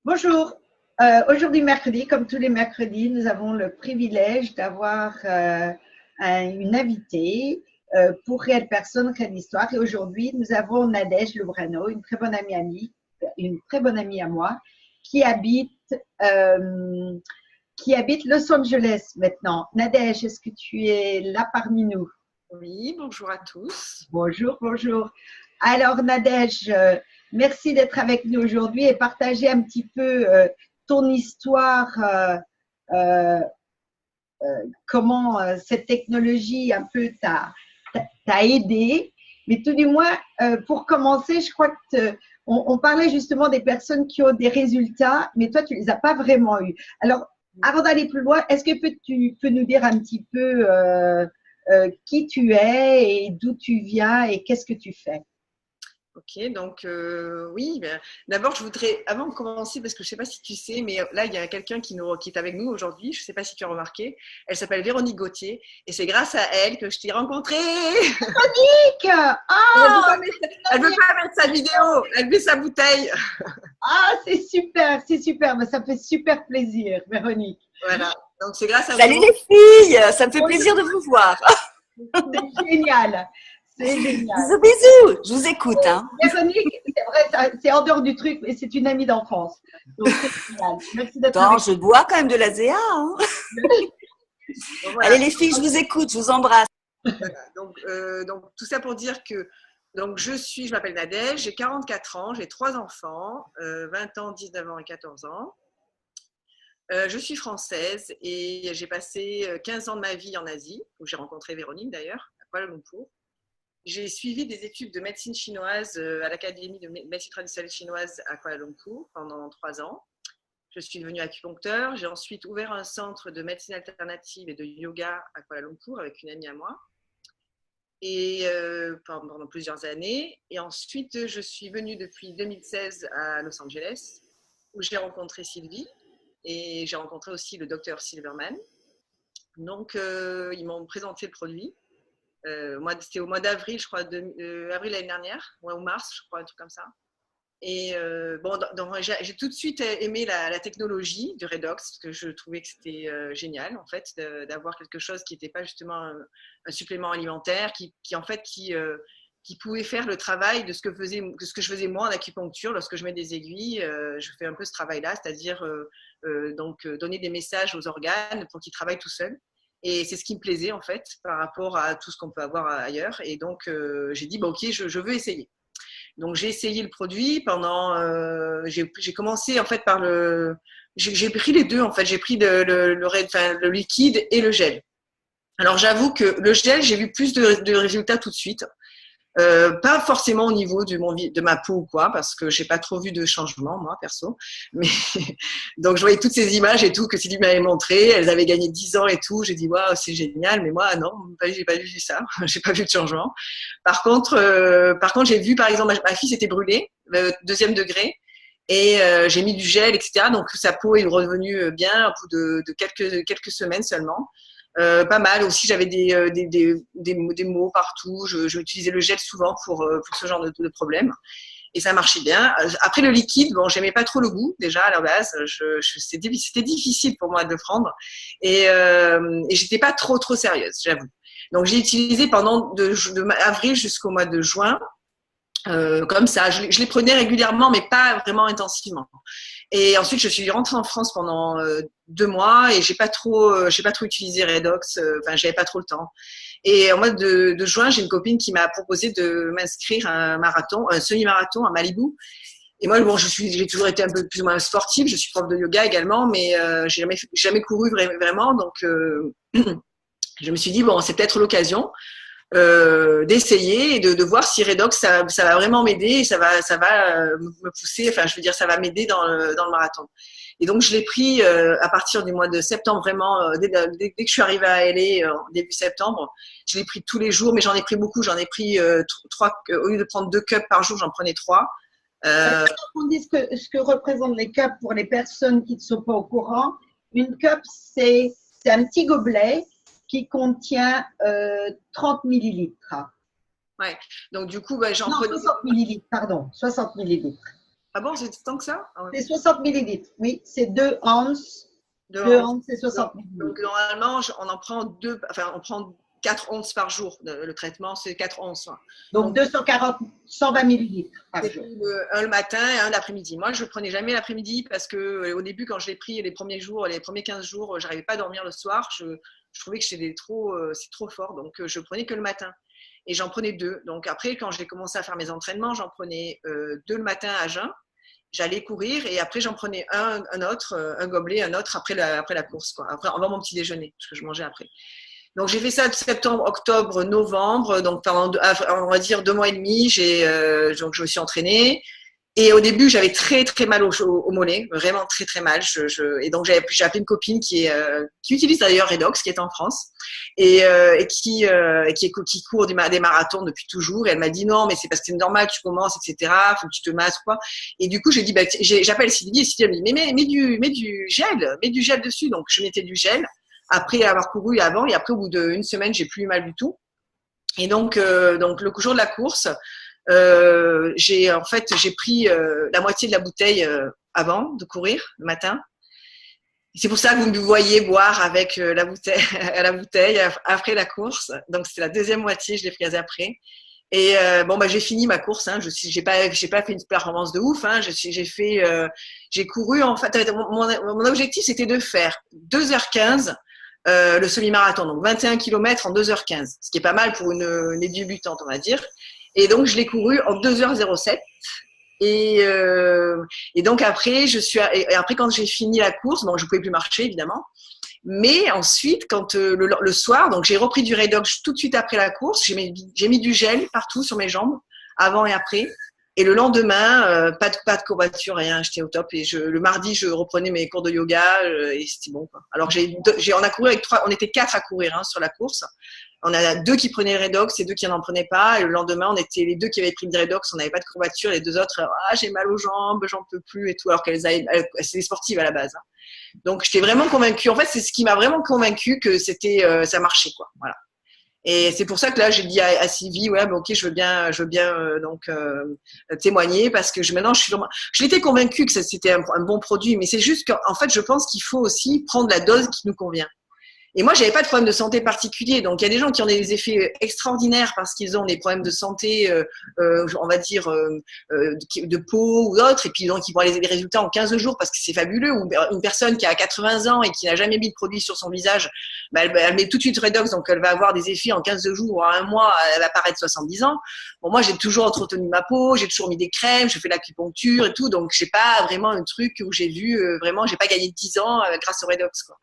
Bonjour. Aujourd'hui mercredi, comme tous les mercredis, nous avons le privilège d'avoir une invitée pour Réelle Personne, Réelle Histoire. Et aujourd'hui, nous avons Nadège Lebrano, une très bonne amie à moi, qui habite, euh, qui habite Los Angeles maintenant. Nadège, est-ce que tu es là parmi nous? Oui, bonjour à tous. Bonjour, bonjour. Alors, Nadège, merci d'être avec nous aujourd'hui et partager un petit peu ton histoire, euh, comment cette technologie un peu t'a aidé. Mais tout du moins, pour commencer, je crois que on parlait justement des personnes qui ont des résultats, mais toi, tu ne les as pas vraiment eus. Alors, avant d'aller plus loin, est-ce que tu peux nous dire un petit peu qui tu es et d'où tu viens et qu'est-ce que tu fais? Ok, donc oui, ben, d'abord je voudrais, avant de commencer, parce que je ne sais pas si tu sais, mais là il y a quelqu'un qui est avec nous aujourd'hui, je ne sais pas si tu as remarqué, elle s'appelle Véronique Gauthier et c'est grâce à elle que je t'ai rencontrée. Monique! Et elle ne veut Ah, pas elle veut pas mettre sa vidéo, elle met sa bouteille. c'est super, mais ça fait super plaisir, Véronique. Voilà, donc c'est grâce à Salut vous. les filles, ça me fait plaisir de vous voir. C'est génial, c'est génial. Bisous, bisous, je vous écoute. Hein. Véronique, c'est vrai, c'est en dehors du truc, mais c'est une amie d'enfance. Donc c'est génial. Merci d'être Attends, avec je bois quand même de la ZA. Hein. Donc, Allez voilà. les filles, je vous écoute, je vous embrasse. Donc, tout ça pour dire que je m'appelle Nadège, j'ai 44 ans, j'ai 3 enfants, 20 ans, 19 ans et 14 ans. Je suis française et j'ai passé 15 ans de ma vie en Asie, où j'ai rencontré Véronique d'ailleurs, à Kuala Lumpur. J'ai suivi des études de médecine chinoise à l'Académie de médecine traditionnelle chinoise à Kuala Lumpur pendant 3 ans. Je suis devenue acupuncteur. J'ai ensuite ouvert un centre de médecine alternative et de yoga à Kuala Lumpur avec une amie à moi et pendant plusieurs années. Et ensuite, je suis venue depuis 2016 à Los Angeles, où j'ai rencontré Sylvie et j'ai rencontré aussi le docteur Silverman. Donc, ils m'ont présenté le produit. C'était au mois d'avril, je crois, avril l'année dernière, ou mars, je crois, un truc comme ça. Et bon, j'ai tout de suite aimé la technologie du Redox, parce que je trouvais que c'était génial, en fait, d'avoir quelque chose qui n'était pas justement un supplément alimentaire, qui pouvait faire le travail de ce que je faisais moi en acupuncture. Lorsque je mets des aiguilles, je fais un peu ce travail-là, c'est-à-dire donner des messages aux organes pour qu'ils travaillent tout seuls. Et c'est ce qui me plaisait, en fait, par rapport à tout ce qu'on peut avoir ailleurs. Et donc, j'ai dit, bah, ok, je veux essayer. Donc j'ai essayé le produit pendant. J'ai commencé en fait par le. J'ai pris les deux en fait. J'ai pris le liquide et le gel. Alors j'avoue que le gel, j'ai vu plus de résultats tout de suite. Pas forcément au niveau de ma peau ou quoi, parce que j'ai pas trop vu de changement, moi, perso. Mais donc, je voyais toutes ces images et tout que Sylvie m'avait montré. Elles avaient gagné 10 ans et tout. J'ai dit, waouh, c'est génial. Mais moi, non, j'ai pas vu ça. J'ai pas vu de changement. Par contre, j'ai vu, par exemple, ma fille s'était brûlée, 2e degré. Et j'ai mis du gel, etc. Donc, sa peau est revenue bien au bout de quelques semaines seulement. Pas mal aussi, j'avais des mots partout. Je utilisais le gel souvent pour ce genre de problème. Et ça marchait bien. Après le liquide, bon, j'aimais pas trop le goût déjà à la base. C'était difficile pour moi de le prendre et j'étais pas trop sérieuse, j'avoue. Donc j'ai utilisé pendant de avril jusqu'au mois de juin. Comme ça, je les prenais régulièrement, mais pas vraiment intensivement. Et ensuite, je suis rentrée en France pendant 2 mois et j'ai pas trop utilisé Redox. Enfin, j'avais pas trop le temps. Et au mois de juin, j'ai une copine qui m'a proposé de m'inscrire à un semi-marathon à Malibu. Et moi, bon, j'ai toujours été un peu plus ou moins sportive. Je suis prof de yoga également, mais j'ai jamais couru vraiment. Donc, je me suis dit bon, c'est peut-être l'occasion d'essayer et de voir si Redox ça va vraiment m'aider et ça va me pousser, enfin je veux dire ça va m'aider dans le marathon. Et donc je l'ai pris à partir du mois de septembre vraiment dès que je suis arrivée à LA début septembre, je l'ai pris tous les jours, mais j'en ai pris beaucoup, j'en ai pris 3 au lieu de prendre 2 cups par jour, j'en prenais 3. Alors, on dit ce que représentent les cups pour les personnes qui ne sont pas au courant. Une cup, c'est un petit gobelet qui contient 30 millilitres. Ouais. Donc du coup, j'en Non, prenais 60 millilitres, pardon, 60 millilitres. Ah bon, c'est tant que ça? Ah ouais. C'est 60 millilitres. Oui, c'est 2 onces. Deux 2 onces. onces, c'est 60 millilitres. Donc, normalement, on en prend on prend 4 onces par jour. Le traitement, c'est 4 onces. Hein. Donc 240, 120 millilitres par jour. Un le matin et un l'après-midi. Moi, je ne prenais jamais l'après-midi parce que au début, quand je l'ai pris les premiers jours, les premiers 15 jours, je n'arrivais pas à dormir le soir. Je trouvais que c'est trop fort. Donc, je prenais que le matin. Et j'en prenais 2. Donc, après, quand j'ai commencé à faire mes entraînements, j'en prenais 2 le matin à jeun. J'allais courir et après, j'en prenais un autre, un gobelet, un autre après la course, quoi. Après, avant mon petit déjeuner, parce que je mangeais après. Donc, j'ai fait ça de septembre, octobre, novembre. Donc, pendant, on va dire 2 mois et demi, donc, je me suis entraînée. Et au début, j'avais très, très mal au mollet, vraiment très, très mal. Et donc, j'ai appelé une copine qui utilise d'ailleurs Redox, qui est en France, et qui court des marathons depuis toujours. Et elle m'a dit non, mais c'est parce que c'est normal, tu commences, etc. Faut que tu te masses, quoi. Et du coup, j'ai dit, j'appelle Sylvie, et Sylvie elle me dit, mets du gel dessus. Donc, je mettais du gel après avoir couru avant, et après, au bout d'une semaine, j'ai plus eu mal du tout. Et donc le jour de la course, j'ai pris la moitié de la bouteille avant de courir le matin. C'est pour ça que vous me voyez boire avec la bouteille après la course. Donc c'est la deuxième moitié, je l'ai prise après. Et j'ai fini ma course. Hein. J'ai pas fait une performance de ouf. Hein. J'ai couru. En fait, mon objectif c'était de faire 2h15 le semi-marathon, donc 21 km en 2h15, ce qui est pas mal pour une débutante, on va dire. Et donc, je l'ai couru en 2h07. Et donc, après, quand j'ai fini la course, bon, je pouvais plus marcher, évidemment. Mais ensuite, quand le soir, donc j'ai repris du Redox tout de suite après la course. J'ai mis du gel partout sur mes jambes, avant et après. Et le lendemain, pas de courbature, rien, j'étais au top. Et le mardi, je reprenais mes cours de yoga et c'était bon, quoi. Alors, on a couru avec 3, on était 4 à courir hein, sur la course. On a 2 qui prenaient le Redox et 2 qui n'en prenaient pas. Et le lendemain, on était les 2 qui avaient pris le Redox, on n'avait pas de courbature. Les 2 autres, j'ai mal aux jambes, j'en peux plus et tout. Alors c'est des sportives à la base. Hein. Donc, j'étais vraiment convaincue. En fait, c'est ce qui m'a vraiment convaincue que ça marchait, quoi. Voilà. Et c'est pour ça que là, j'ai dit à Sylvie, ouais, ok, je veux bien témoigner parce que maintenant, je l'étais convaincue que c'était un bon produit, mais c'est juste qu'en fait, je pense qu'il faut aussi prendre la dose qui nous convient. Et moi, j'avais pas de problème de santé particulier. Donc, il y a des gens qui ont des effets extraordinaires parce qu'ils ont des problèmes de santé, on va dire, de peau ou d'autres. Et puis, donc, ils voient les résultats en 15 jours parce que c'est fabuleux. Ou une personne qui a 80 ans et qui n'a jamais mis de produit sur son visage, elle met tout de suite Redox. Donc, elle va avoir des effets en 15 jours ou en 1 mois. Elle va paraître 70 ans. Bon, moi, j'ai toujours entretenu ma peau. J'ai toujours mis des crèmes. Je fais l'acupuncture et tout. Donc, j'ai pas vraiment un truc où j'ai vu vraiment, j'ai pas gagné 10 ans grâce au Redox, quoi.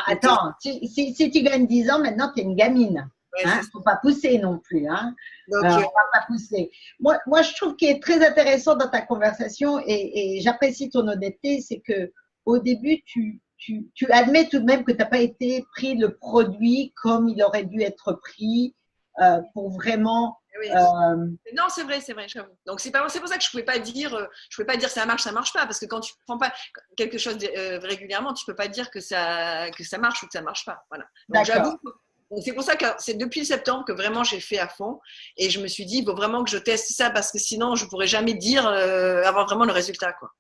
Attends, si tu gagnes 10 ans, maintenant tu es une gamine. Ouais, Hein, faut pas pousser non plus. Hein. Donc, on va pas pousser. Moi, je trouve qu'il est très intéressant dans ta conversation et j'apprécie ton honnêteté, c'est que au début, tu admets tout de même que tu n'as pas été pris le produit comme il aurait dû être pris pour vraiment. oui. Non, c'est vrai, j'avoue. Donc c'est pour ça que je pouvais pas dire ça marche pas, parce que quand tu prends pas quelque chose régulièrement, tu peux pas dire que ça marche ou que ça marche pas. Voilà. Donc j'avoue. Donc c'est pour ça que c'est depuis septembre que vraiment j'ai fait à fond et je me suis dit il faut vraiment que je teste ça parce que sinon je pourrais jamais dire avoir vraiment le résultat, quoi.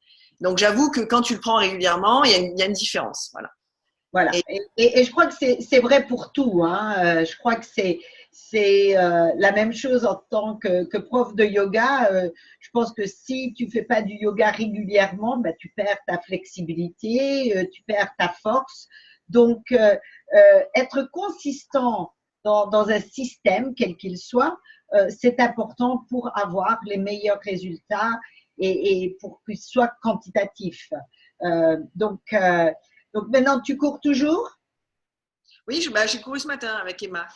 Donc j'avoue que quand tu le prends régulièrement, il y a une différence. Voilà. Et je crois que c'est vrai pour tout. Hein. Je crois que c'est la même chose en tant que prof de yoga. Je pense que si tu fais pas du yoga régulièrement, ben, tu perds ta flexibilité, tu perds ta force. Donc, être consistant dans un système, quel qu'il soit, c'est important pour avoir les meilleurs résultats et pour qu'il soit quantitatif. Donc maintenant, tu cours toujours? Oui, j'ai couru ce matin avec Emma.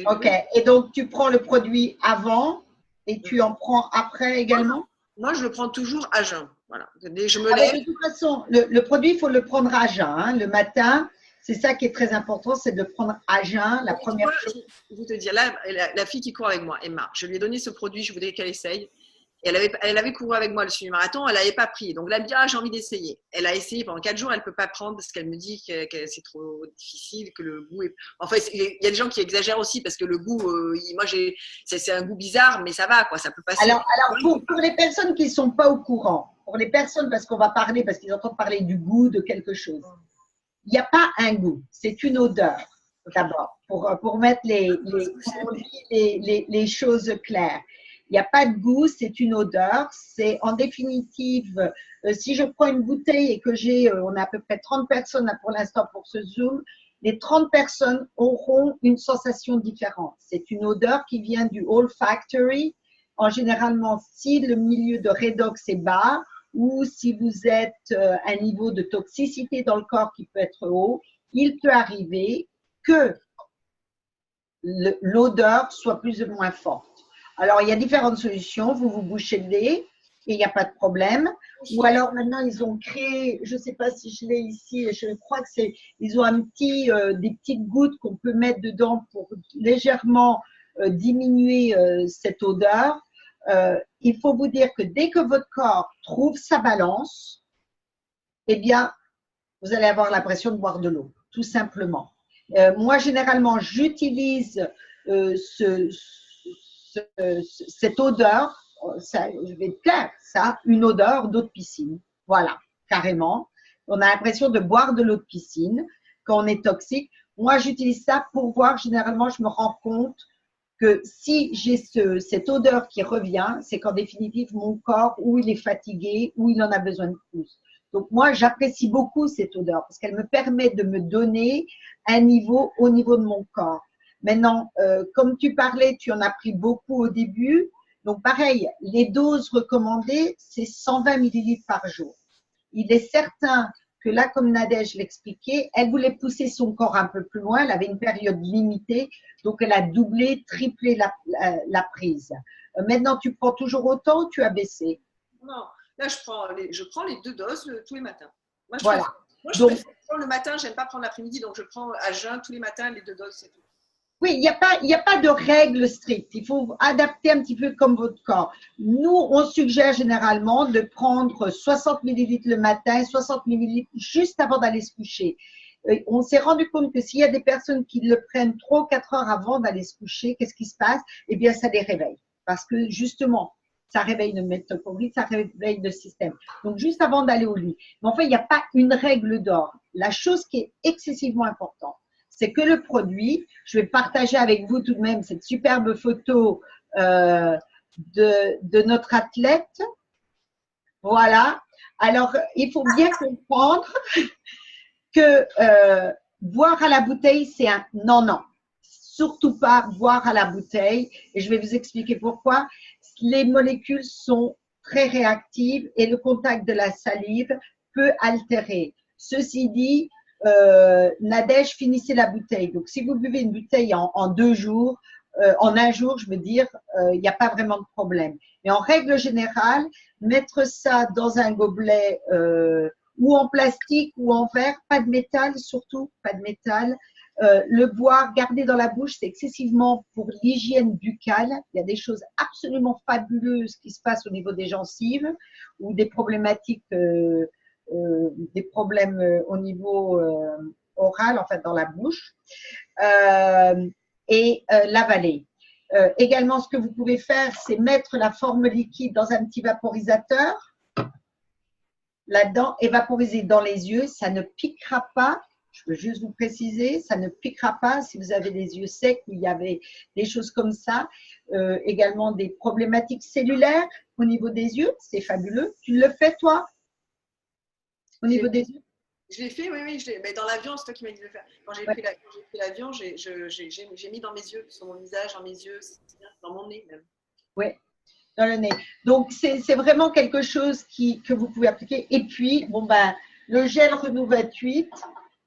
Ok. Et donc, tu prends le produit avant et tu en prends après également? Moi, je le prends toujours à jeun. Voilà. Dès que je me lève. De toute façon, le produit, il faut le prendre à jeun. Hein. Le matin, c'est ça qui est très important, c'est de prendre à jeun la première chose. Je vais te dire, là, la fille qui court avec moi, Emma, je lui ai donné ce produit, je voudrais qu'elle essaye. Et elle avait couru avec moi le semi-marathon, elle n'avait pas pris. Donc là, elle me dit, ah, j'ai envie d'essayer. Elle a essayé pendant 4 jours, elle ne peut pas prendre parce qu'elle me dit que c'est trop difficile, que le goût est… Enfin, il y a des gens qui exagèrent aussi parce que le goût, moi, c'est un goût bizarre, mais ça va, quoi, ça peut passer. Alors pour les personnes qui ne sont pas au courant, pour les personnes, parce qu'on va parler, parce qu'ils entendent parler du goût de quelque chose, il n'y a pas un goût, c'est une odeur, d'abord, pour mettre les choses claires. Il n'y a pas de goût, c'est une odeur. C'est en définitive, si je prends une bouteille et que on a à peu près 30 personnes là, pour l'instant pour ce Zoom, les 30 personnes auront une sensation différente. C'est une odeur qui vient du olfactory. En généralement, si le milieu de redox est bas ou si vous êtes à un niveau de toxicité dans le corps qui peut être haut, il peut arriver que l'odeur soit plus ou moins forte. Alors, il y a différentes solutions. Vous vous bouchez le nez et il n'y a pas de problème. Ou alors, maintenant, ils ont créé, je ne sais pas si je l'ai ici, je crois que ils ont des petites gouttes qu'on peut mettre dedans pour légèrement diminuer cette odeur. Il faut vous dire que dès que votre corps trouve sa balance, eh bien, vous allez avoir l'impression de boire de l'eau, tout simplement. Moi, généralement, j'utilise cette odeur, ça, je vais être clair, ça, une odeur d'eau de piscine. Voilà, carrément. On a l'impression de boire de l'eau de piscine quand on est toxique. Moi, j'utilise ça pour voir, généralement, je me rends compte que si j'ai cette odeur qui revient, c'est qu'en définitive, mon corps, ou il est fatigué, ou il en a besoin de plus. Donc, moi, j'apprécie beaucoup cette odeur parce qu'elle me permet de me donner un niveau au niveau de mon corps. Maintenant, comme tu parlais, tu en as pris beaucoup au début. Donc, pareil, les doses recommandées, c'est 120 millilitres par jour. Il est certain que là, comme Nadège l'expliquait, elle voulait pousser son corps un peu plus loin. Elle avait une période limitée, donc elle a doublé, triplé la prise. Maintenant, tu prends toujours autant ou tu as baissé? Non, là, je prends les 2 doses tous les matins. Moi, voilà. Je préfère prendre le matin, je n'aime pas prendre l'après-midi, donc je prends à jeun tous les matins les 2 doses, c'est tout. Oui, il n'y a pas de règle stricte. Il faut adapter un petit peu comme votre corps. Nous, on suggère généralement de prendre 60 millilitres le matin, 60 millilitres juste avant d'aller se coucher. On s'est rendu compte que s'il y a des personnes qui le prennent 3 ou 4 heures avant d'aller se coucher, qu'est-ce qui se passe? Eh bien, ça les réveille. Parce que justement, ça réveille le mitochondrie, ça réveille le système. Donc, juste avant d'aller au lit. Mais en fait, il n'y a pas une règle d'or. La chose qui est excessivement importante, c'est que le produit, je vais partager avec vous tout de même cette superbe photo de notre athlète. Voilà. Alors, il faut bien comprendre que boire à la bouteille, c'est un non. Surtout pas boire à la bouteille. Et je vais vous expliquer pourquoi. Les molécules sont très réactives et le contact de la salive peut altérer. Ceci dit, Nadège finissait la bouteille. Donc, si vous buvez une bouteille en 2 jours, en un jour, je veux dire, il n'y a pas vraiment de problème. Mais en règle générale, mettre ça dans un gobelet ou en plastique ou en verre, pas de métal, surtout pas de métal. Le boire, garder dans la bouche, c'est excessivement pour l'hygiène buccale. Il y a des choses absolument fabuleuses qui se passent au niveau des gencives ou des problématiques des problèmes au niveau oral, en fait, dans la bouche, et l'avaler. Également, ce que vous pouvez faire, c'est mettre la forme liquide dans un petit vaporisateur, là-dedans, et vaporiser dans les yeux. Ça ne piquera pas. Je veux juste vous préciser, ça ne piquera pas si vous avez les yeux secs ou il y avait des choses comme ça. Également, des problématiques cellulaires au niveau des yeux. C'est fabuleux. Tu le fais, toi? Au niveau des yeux? Je l'ai fait, oui. Mais dans l'avion, c'est toi qui m'as dit de le faire. Quand j'ai pris l'avion, j'ai mis dans mes yeux, sur mon visage, dans mes yeux, dans mon nez même. Oui, dans le nez. Donc, c'est vraiment quelque chose que vous pouvez appliquer. Et puis, le gel Renou 28,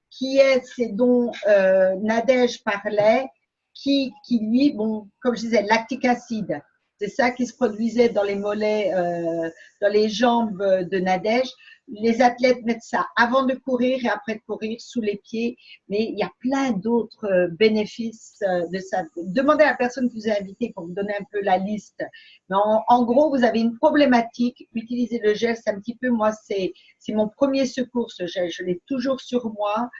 c'est dont Nadège parlait, qui lui, comme je disais, lactique acide. C'est ça qui se produisait dans les mollets, dans les jambes de Nadège. Les athlètes mettent ça avant de courir et après de courir sous les pieds. Mais il y a plein d'autres bénéfices de ça. Demandez à la personne qui vous a invité pour vous donner un peu la liste. Mais en gros, vous avez une problématique. Utilisez le gel, c'est un petit peu, moi, c'est mon premier secours, ce gel. Je l'ai toujours sur moi.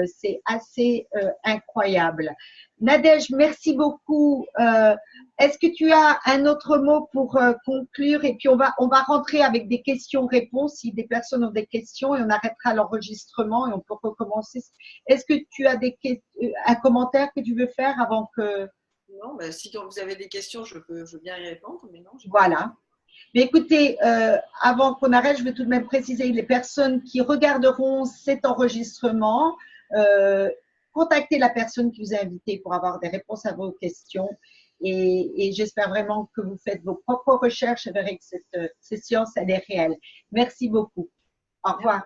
C'est assez incroyable. Nadège, merci beaucoup. Est-ce que tu as un autre mot pour conclure? Et puis on va rentrer avec des questions-réponses si des personnes ont des questions et on arrêtera l'enregistrement et on peut recommencer. Est-ce que tu as un commentaire que tu veux faire avant que… Non, ben, si vous avez des questions, je veux bien y répondre, mais non. Voilà. Mais écoutez, avant qu'on arrête, je veux tout de même préciser les personnes qui regarderont cet enregistrement, contactez la personne qui vous a invité pour avoir des réponses à vos questions. Et j'espère vraiment que vous faites vos propres recherches et verrez que cette séance, elle est réelle. Merci beaucoup. Au revoir.